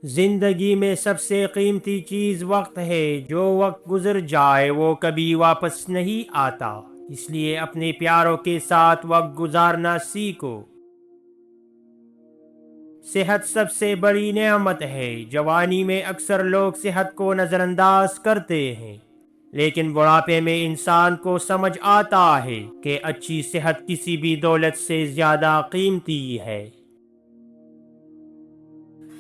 زندگی میں سب سے قیمتی چیز وقت ہے۔ جو وقت گزر جائے وہ کبھی واپس نہیں آتا، اس لیے اپنے پیاروں کے ساتھ وقت گزارنا سیکھو۔ صحت سب سے بڑی نعمت ہے۔ جوانی میں اکثر لوگ صحت کو نظر انداز کرتے ہیں، لیکن بڑھاپے میں انسان کو سمجھ آتا ہے کہ اچھی صحت کسی بھی دولت سے زیادہ قیمتی ہے۔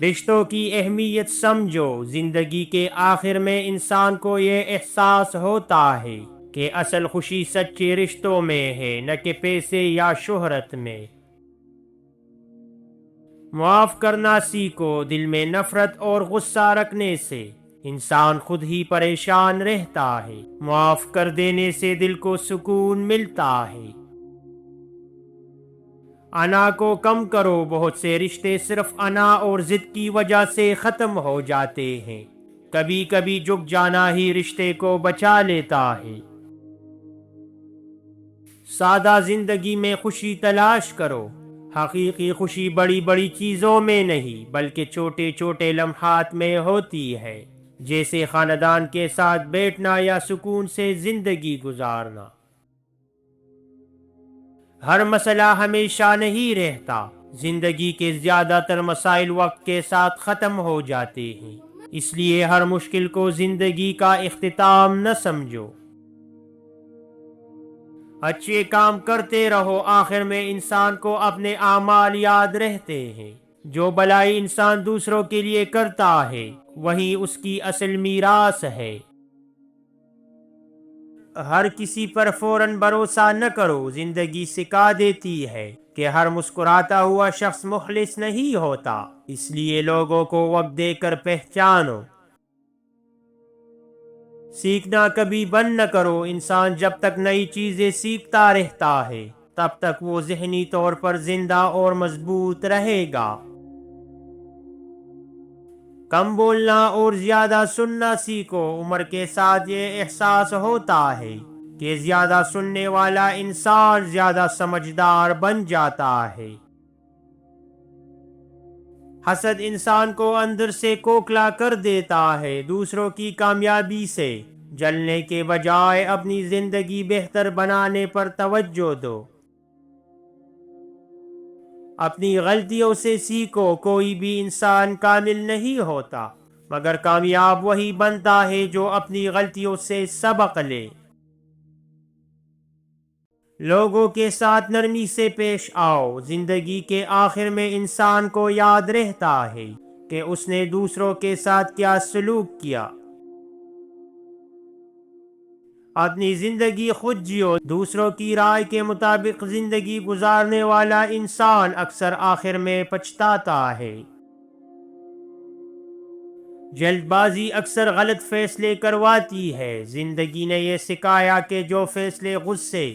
رشتوں کی اہمیت سمجھو۔ زندگی کے آخر میں انسان کو یہ احساس ہوتا ہے کہ اصل خوشی سچے رشتوں میں ہے، نہ کہ پیسے یا شہرت میں۔ معاف کرنا سیکھو۔ دل میں نفرت اور غصہ رکھنے سے انسان خود ہی پریشان رہتا ہے۔ معاف کر دینے سے دل کو سکون ملتا ہے۔ انا کو کم کرو۔ بہت سے رشتے صرف انا اور ضد کی وجہ سے ختم ہو جاتے ہیں۔ کبھی کبھی جھک جانا ہی رشتے کو بچا لیتا ہے۔ سادہ زندگی میں خوشی تلاش کرو۔ حقیقی خوشی بڑی بڑی چیزوں میں نہیں بلکہ چھوٹے چھوٹے لمحات میں ہوتی ہے، جیسے خاندان کے ساتھ بیٹھنا یا سکون سے زندگی گزارنا۔ ہر مسئلہ ہمیشہ نہیں رہتا۔ زندگی کے زیادہ تر مسائل وقت کے ساتھ ختم ہو جاتے ہیں، اس لیے ہر مشکل کو زندگی کا اختتام نہ سمجھو۔ اچھے کام کرتے رہو۔ آخر میں انسان کو اپنے اعمال یاد رہتے ہیں۔ جو بھلائی انسان دوسروں کے لیے کرتا ہے وہی اس کی اصل میراث ہے۔ ہر کسی پر فوراً بھروسہ نہ کرو۔ زندگی سکھا دیتی ہے کہ ہر مسکراتا ہوا شخص مخلص نہیں ہوتا، اس لیے لوگوں کو وقت دے کر پہچانو۔ سیکھنا کبھی بند نہ کرو۔ انسان جب تک نئی چیزیں سیکھتا رہتا ہے تب تک وہ ذہنی طور پر زندہ اور مضبوط رہے گا۔ کم بولنا اور زیادہ سننا سیکھو۔ عمر کے ساتھ یہ احساس ہوتا ہے کہ زیادہ سننے والا انسان زیادہ سمجھدار بن جاتا ہے۔ حسد انسان کو اندر سے کھوکھلا کر دیتا ہے۔ دوسروں کی کامیابی سے جلنے کے بجائے اپنی زندگی بہتر بنانے پر توجہ دو۔ اپنی غلطیوں سے سیکھو۔ کوئی بھی انسان کامل نہیں ہوتا، مگر کامیاب وہی بنتا ہے جو اپنی غلطیوں سے سبق لے۔ لوگوں کے ساتھ نرمی سے پیش آؤ۔ زندگی کے آخر میں انسان کو یاد رہتا ہے کہ اس نے دوسروں کے ساتھ کیا سلوک کیا۔ اپنی زندگی خود جیو۔ دوسروں کی رائے کے مطابق زندگی گزارنے والا انسان اکثر آخر میں پچھتاتا ہے۔ جلد بازی اکثر غلط فیصلے کرواتی ہے۔ زندگی نے یہ سکھایا کہ جو فیصلے غصے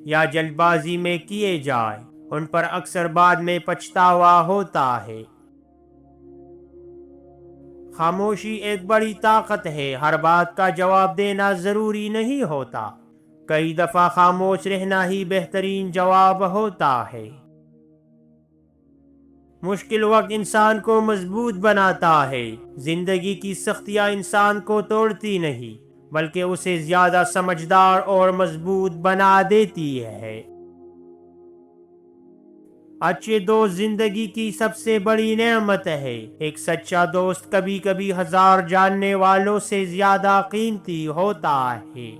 یا جلد بازی میں کیے جائیں ان پر اکثر بعد میں پچھتاوا ہوتا ہے۔ خاموشی ایک بڑی طاقت ہے۔ ہر بات کا جواب دینا ضروری نہیں ہوتا، کئی دفعہ خاموش رہنا ہی بہترین جواب ہوتا ہے۔ مشکل وقت انسان کو مضبوط بناتا ہے۔ زندگی کی سختیاں انسان کو توڑتی نہیں بلکہ اسے زیادہ سمجھدار اور مضبوط بنا دیتی ہے۔ اچھے دوست زندگی کی سب سے بڑی نعمت ہے۔ ایک سچا دوست کبھی کبھی ہزار جاننے والوں سے زیادہ قیمتی ہوتا ہے۔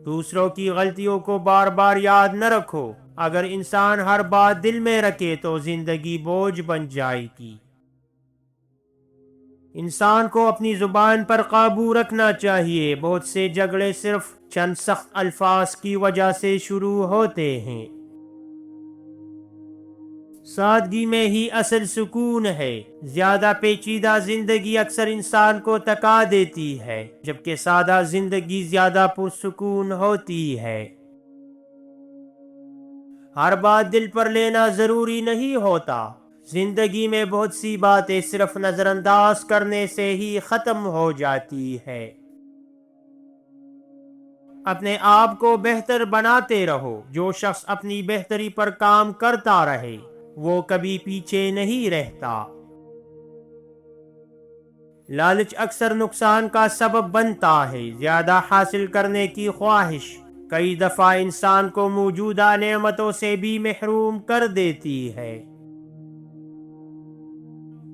دوسروں کی غلطیوں کو بار بار یاد نہ رکھو۔ اگر انسان ہر بات دل میں رکھے تو زندگی بوجھ بن جائے گی۔ انسان کو اپنی زبان پر قابو رکھنا چاہیے۔ بہت سے جھگڑے صرف چند سخت الفاظ کی وجہ سے شروع ہوتے ہیں۔ سادگی میں ہی اصل سکون ہے۔ زیادہ پیچیدہ زندگی اکثر انسان کو تکا دیتی ہے، جبکہ سادہ زندگی زیادہ پرسکون ہوتی ہے۔ ہر بات دل پر لینا ضروری نہیں ہوتا۔ زندگی میں بہت سی باتیں صرف نظر انداز کرنے سے ہی ختم ہو جاتی ہے۔ اپنے آپ کو بہتر بناتے رہو۔ جو شخص اپنی بہتری پر کام کرتا رہے وہ کبھی پیچھے نہیں رہتا۔ لالچ اکثر نقصان کا سبب بنتا ہے۔ زیادہ حاصل کرنے کی خواہش کئی دفعہ انسان کو موجودہ نعمتوں سے بھی محروم کر دیتی ہے۔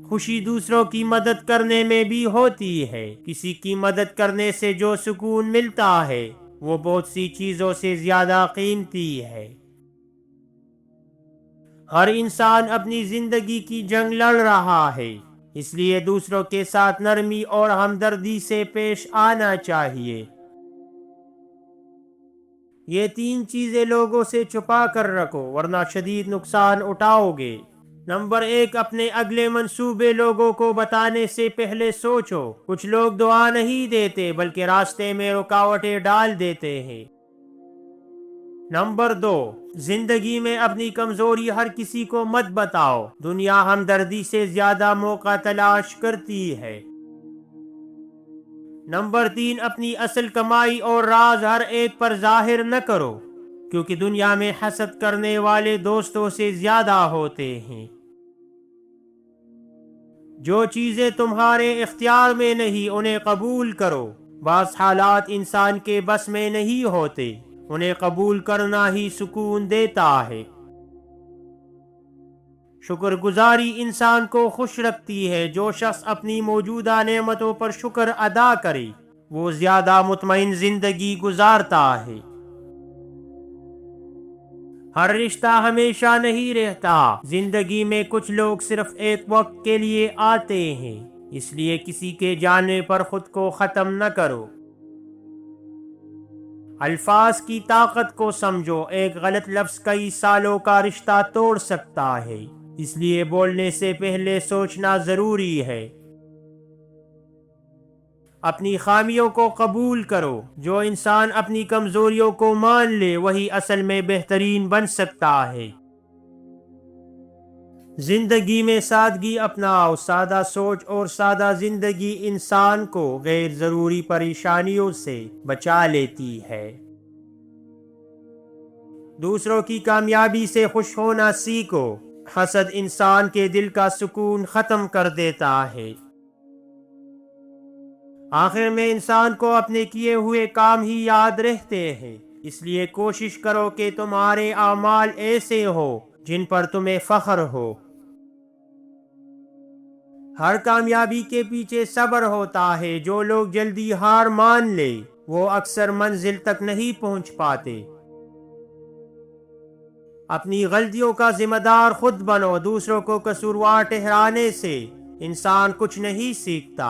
خوشی دوسروں کی مدد کرنے میں بھی ہوتی ہے۔ کسی کی مدد کرنے سے جو سکون ملتا ہے وہ بہت سی چیزوں سے زیادہ قیمتی ہے۔ ہر انسان اپنی زندگی کی جنگ لڑ رہا ہے، اس لیے دوسروں کے ساتھ نرمی اور ہمدردی سے پیش آنا چاہیے۔ یہ 3 چیزیں لوگوں سے چھپا کر رکھو ورنہ شدید نقصان اٹھاؤ گے۔ نمبر 1، اپنے اگلے منصوبے لوگوں کو بتانے سے پہلے سوچو۔ کچھ لوگ دعا نہیں دیتے بلکہ راستے میں رکاوٹیں ڈال دیتے ہیں۔ نمبر 2، زندگی میں اپنی کمزوری ہر کسی کو مت بتاؤ۔ دنیا ہمدردی سے زیادہ موقع تلاش کرتی ہے۔ نمبر 3، اپنی اصل کمائی اور راز ہر ایک پر ظاہر نہ کرو، کیونکہ دنیا میں حسد کرنے والے دوستوں سے زیادہ ہوتے ہیں۔ جو چیزیں تمہارے اختیار میں نہیں انہیں قبول کرو۔ بعض حالات انسان کے بس میں نہیں ہوتے، انہیں قبول کرنا ہی سکون دیتا ہے۔ شکر گزاری انسان کو خوش رکھتی ہے۔ جو شخص اپنی موجودہ نعمتوں پر شکر ادا کرے وہ زیادہ مطمئن زندگی گزارتا ہے۔ ہر رشتہ ہمیشہ نہیں رہتا۔ زندگی میں کچھ لوگ صرف ایک وقت کے لیے آتے ہیں، اس لیے کسی کے جانے پر خود کو ختم نہ کرو۔ الفاظ کی طاقت کو سمجھو۔ ایک غلط لفظ کئی سالوں کا رشتہ توڑ سکتا ہے، اس لیے بولنے سے پہلے سوچنا ضروری ہے۔ اپنی خامیوں کو قبول کرو۔ جو انسان اپنی کمزوریوں کو مان لے وہی اصل میں بہترین بن سکتا ہے۔ زندگی میں سادگی اپناؤ۔ سادہ سوچ اور سادہ زندگی انسان کو غیر ضروری پریشانیوں سے بچا لیتی ہے۔ دوسروں کی کامیابی سے خوش ہونا سیکھو۔ حسد انسان کے دل کا سکون ختم کر دیتا ہے۔ آخر میں انسان کو اپنے کیے ہوئے کام ہی یاد رہتے ہیں، اس لیے کوشش کرو کہ تمہارے اعمال ایسے ہو جن پر تمہیں فخر ہو۔ ہر کامیابی کے پیچھے صبر ہوتا ہے۔ جو لوگ جلدی ہار مان لے وہ اکثر منزل تک نہیں پہنچ پاتے۔ اپنی غلطیوں کا ذمہ دار خود بنو۔ دوسروں کو قصوروار ٹھہرانے سے انسان کچھ نہیں سیکھتا۔